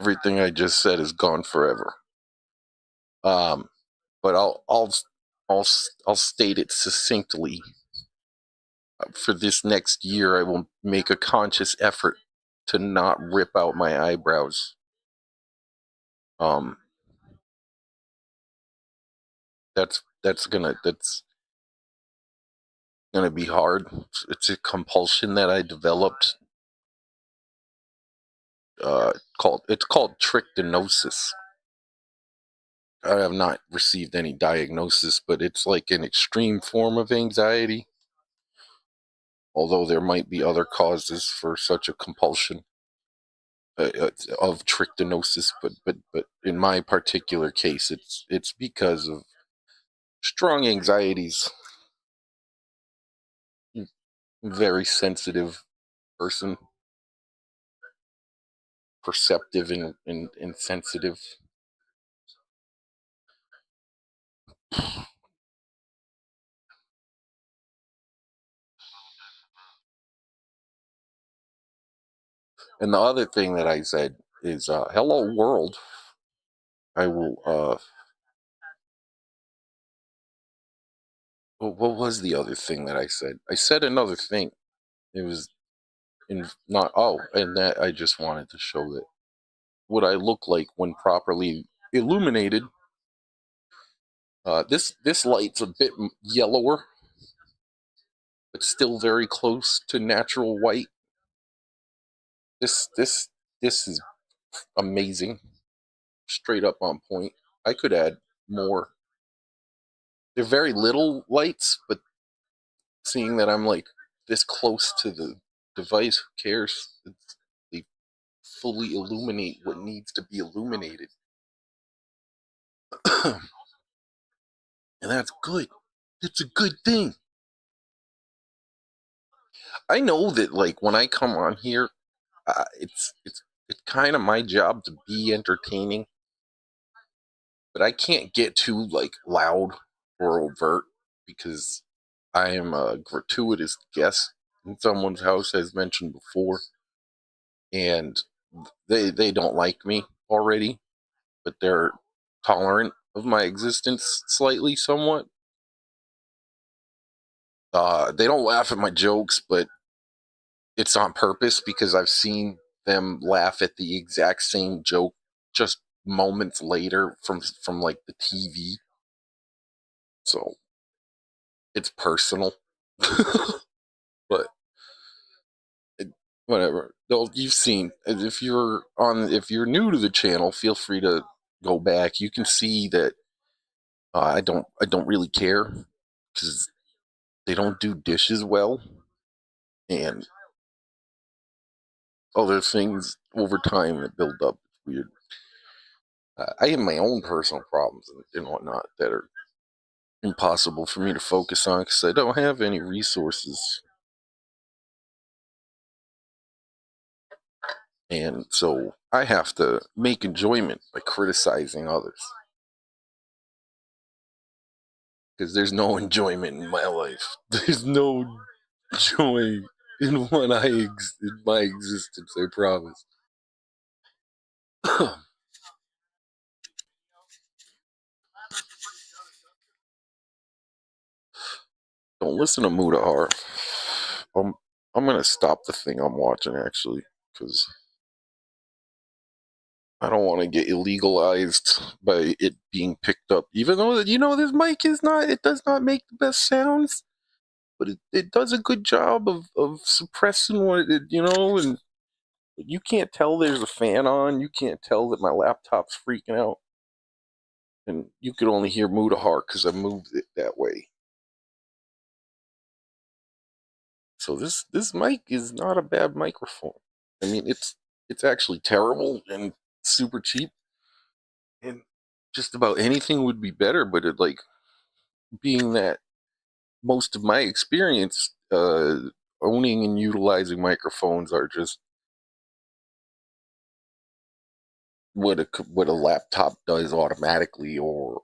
everything I just said is gone forever. But I'll state it succinctly. For this next year, I will make a conscious effort to not rip out my eyebrows. That's gonna be hard. It's a compulsion that I developed. It's called trichinosis. I have not received any diagnosis, but it's like an extreme form of anxiety. Although there might be other causes for such a compulsion of trichinosis, but in my particular case, it's because of strong anxieties. Very sensitive person, perceptive and sensitive. And the other thing that I said is, hello world. I will, what was the other thing that I said? I said another thing. It was and that I just wanted to show that what I look like when properly illuminated. This light's a bit yellower, but still very close to natural white. This is amazing, straight up on point. I could add more. They're very little lights, but seeing that I'm like this close to the device, who cares? They fully illuminate what needs to be illuminated. And that's good. It's a good thing. I know that, like, when I come on here, it's kind of my job to be entertaining, but I can't get too like loud or overt because I am a gratuitous guest in someone's house, as mentioned before, and they don't like me already, but they're tolerant of my existence slightly, somewhat. They don't laugh at my jokes, but it's on purpose because I've seen them laugh at the exact same joke just moments later from like the TV. So it's personal. But whatever. You've seen, if you're new to the channel, feel free to go back. You can see that I don't really care because they don't do dishes well, and other things over time that build up. It's weird. I have my own personal problems and whatnot that are impossible for me to focus on because I don't have any resources. And so I have to make enjoyment by criticizing others. Because there's no enjoyment in my life. There's no joy in in my existence, I promise. Don't listen to Mudahar. I'm gonna stop the thing I'm watching, actually, because I don't want to get illegalized by it being picked up. Even though, this mic it does not make the best sounds, but it does a good job of suppressing what and you can't tell there's a fan on. You can't tell that my laptop's freaking out. And you could only hear Mudahar because I moved it that way. So this mic is not a bad microphone. I mean, it's actually terrible and super cheap, and just about anything would be better. But being that most of my experience owning and utilizing microphones are just what a laptop does automatically, or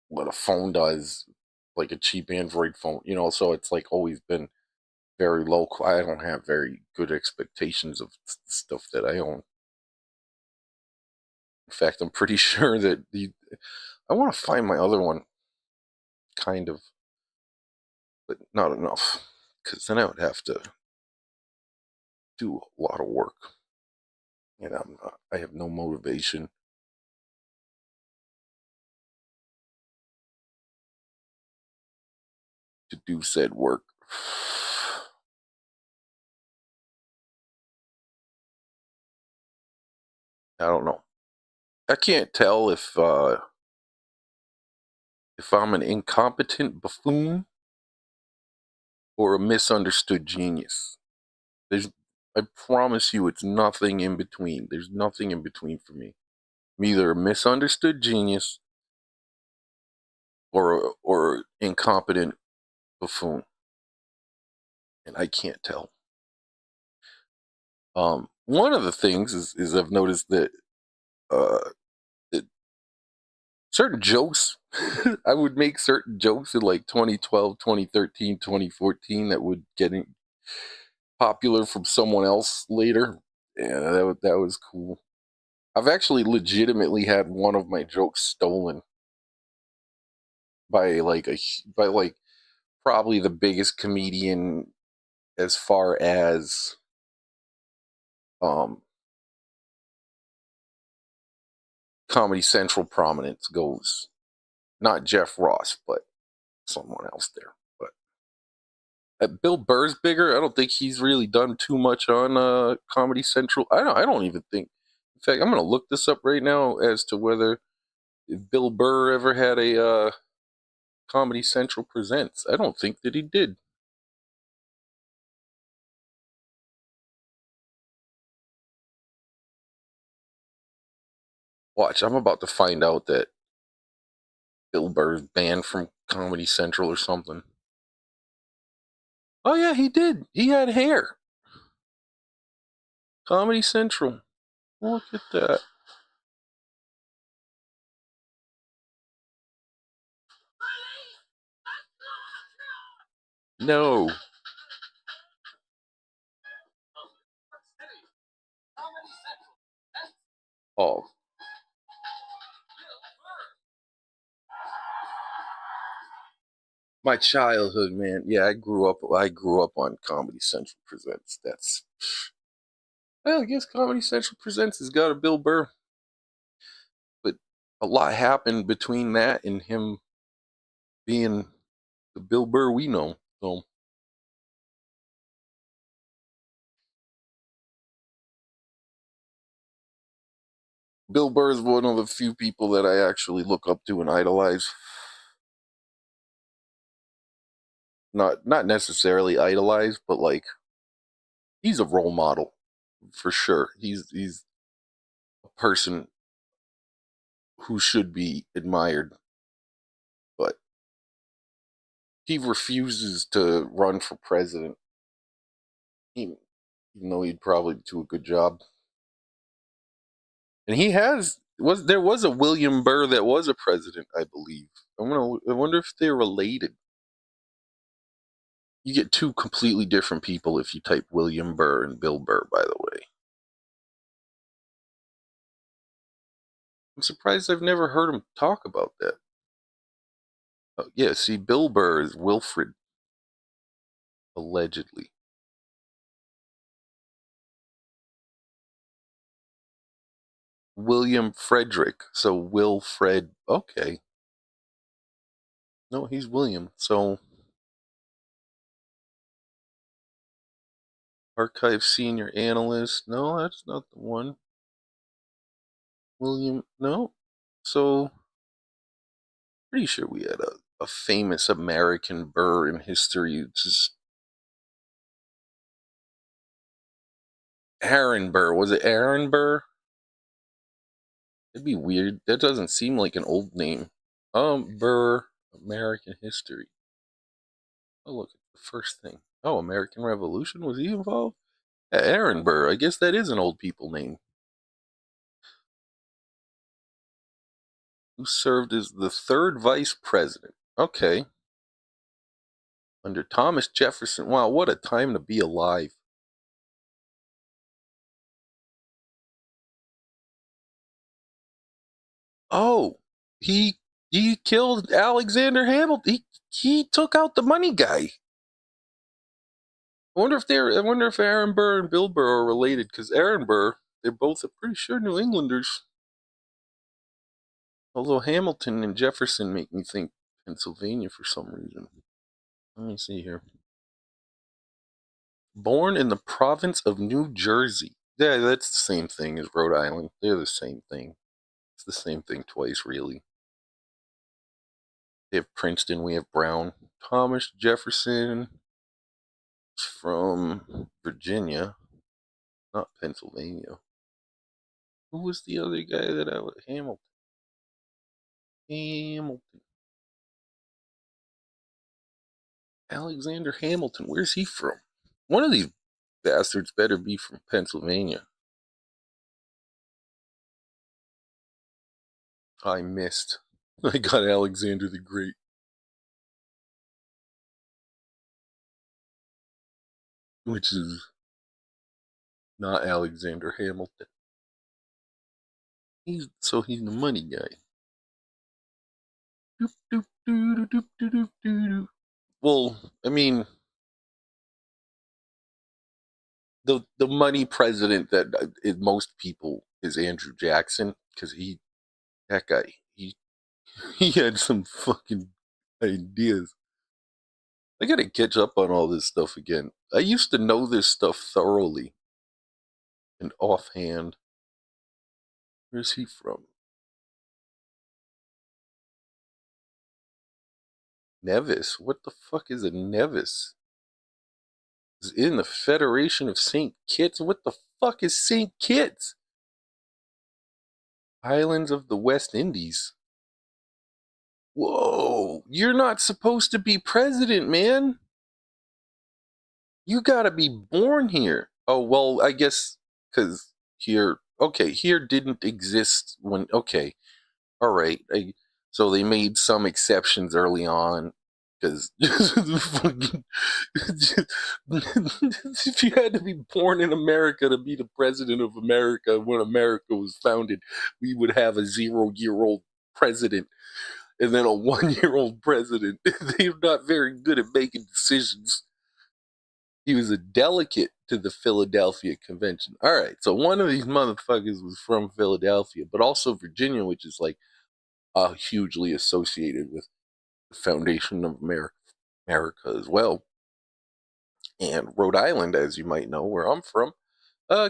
what a phone does, like a cheap Android phone. So it's like always been very low. I don't have very good expectations of stuff that I own. In fact, I'm pretty sure that I want to find my other one, kind of, but not enough, because then I would have to do a lot of work, and I have no motivation to do said work. I don't know. I can't tell if I'm an incompetent buffoon or a misunderstood genius. I promise you, it's nothing in between. There's nothing in between for me. I'm either a misunderstood genius or incompetent buffoon, and I can't tell. One of the things is I've noticed that that certain jokes, I would make certain jokes in like 2012, 2013, 2014 that would get popular from someone else later. Yeah, that was cool. I've actually legitimately had one of my jokes stolen by like probably the biggest comedian as far as um Comedy Central prominence goes. Not Jeff Ross, but someone else there. But Bill Burr's bigger. I don't think he's really done too much on Comedy Central. I don't even think. In fact, I'm gonna look this up right now as to whether if Bill Burr ever had a Comedy Central Presents. I don't think that he did. Watch, I'm about to find out that Bill Burr's banned from Comedy Central or something. Oh yeah, he did. He had hair. Comedy Central. Look at that. No. Oh, my childhood, man. Yeah, I grew up. I grew up on Comedy Central Presents. That's well, I guess Comedy Central Presents has got a Bill Burr, but a lot happened between that and him being the Bill Burr we know. So Bill Burr is one of the few people that I actually look up to and idolize. Not necessarily idolize, but like he's a role model for sure. He's a person who should be admired, but he refuses to run for president, even though he'd probably do a good job. And he has there was a William Burr that was a president, I believe. I wonder if they're related. You get two completely different people if you type William Burr and Bill Burr, by the way. I'm surprised I've never heard him talk about that. Yeah, see, Bill Burr is Wilfred, allegedly. William Frederick, so Wilfred. Okay. No, he's William. So, Archive Senior Analyst. No, that's not the one. William. No. So, pretty sure we had a famous American Burr in history. It's just Aaron Burr. Was it Aaron Burr? It'd be weird. That doesn't seem like an old name. Burr, American history. Oh, look at the first thing. Oh, American Revolution? Was he involved? Aaron Burr. I guess that is an old people name. Who served as the third vice president. Okay. Under Thomas Jefferson. Wow, what a time to be alive. Oh, he killed Alexander Hamilton. He took out the money guy. I wonder if Aaron Burr and Bill Burr are related, because Aaron Burr, they're both, I'm pretty sure, New Englanders. Although Hamilton and Jefferson make me think Pennsylvania for some reason. Let me see here. Born in the province of New Jersey. Yeah, that's the same thing as Rhode Island. They're the same thing. It's the same thing twice, really. They have Princeton, we have Brown. Thomas Jefferson is from Virginia, not Pennsylvania. Who was the other guy that I would... Hamilton. Alexander Hamilton, where's he from? One of these bastards better be from Pennsylvania. I missed. I got Alexander the Great. Which is not Alexander Hamilton. He's the money guy. Well, I mean, the money president that most people is Andrew Jackson, because that guy he had some fucking ideas. I gotta catch up on all this stuff again. I used to know this stuff thoroughly and offhand. Where's he from? Nevis? What the fuck is a Nevis? Is in the Federation of St. Kitts? What the fuck is St. Kitts? Islands of the West Indies. Whoa, you're not supposed to be president, man. You gotta be born here. Oh, well, I guess because here didn't exist when, okay, all right. So they made some exceptions early on, because if you had to be born in America to be the president of America when America was founded, we would have a 0-year-old president and then a 1-year-old president. They're not very good at making decisions. He was a delegate to the Philadelphia Convention. All right, so one of these motherfuckers was from Philadelphia, but also Virginia, which is like hugely associated with the foundation of America as well. And Rhode Island, as you might know, where I'm from,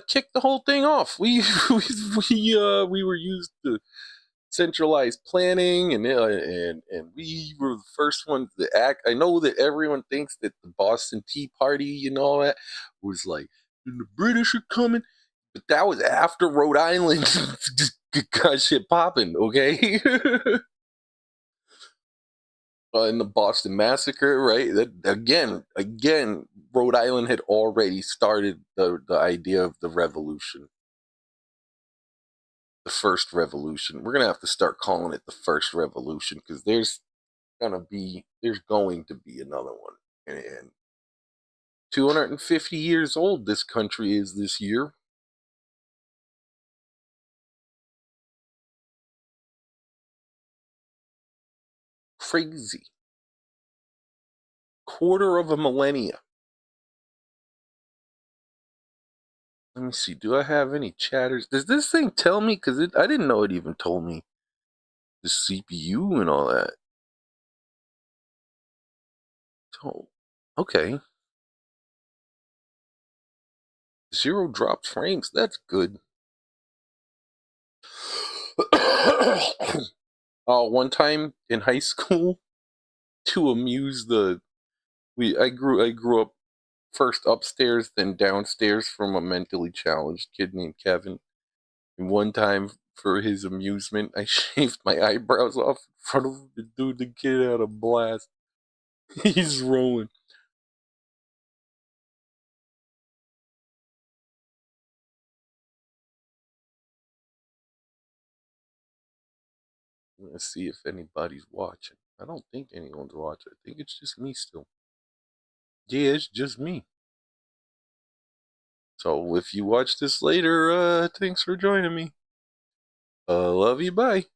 kicked the whole thing off. We were used to centralized planning, and we were the first ones to act. I know that everyone thinks that the Boston Tea Party and all that was like, the British are coming, but that was after Rhode Island just got shit popping, okay? In the Boston Massacre, right? That again, Rhode Island had already started the idea of the revolution. The first revolution. We're gonna have to start calling it the first revolution, because there's going to be another one. And 250 years old this country is this year. Crazy. Quarter of a millennia. Let me see. Do I have any chatters? Does this thing tell me? Because I didn't know it even told me the CPU and all that. Oh, okay. 0 dropped frames. That's good. One time in high school, to amuse I grew up first upstairs, then downstairs from a mentally challenged kid named Kevin. And one time, for his amusement, I shaved my eyebrows off in front of him. Dude, the kid had a blast. He's rolling. Let's see if anybody's watching. I don't think anyone's watching. I think it's just me still. Yeah, it's just me. So if you watch this later, thanks for joining me. Love you, bye.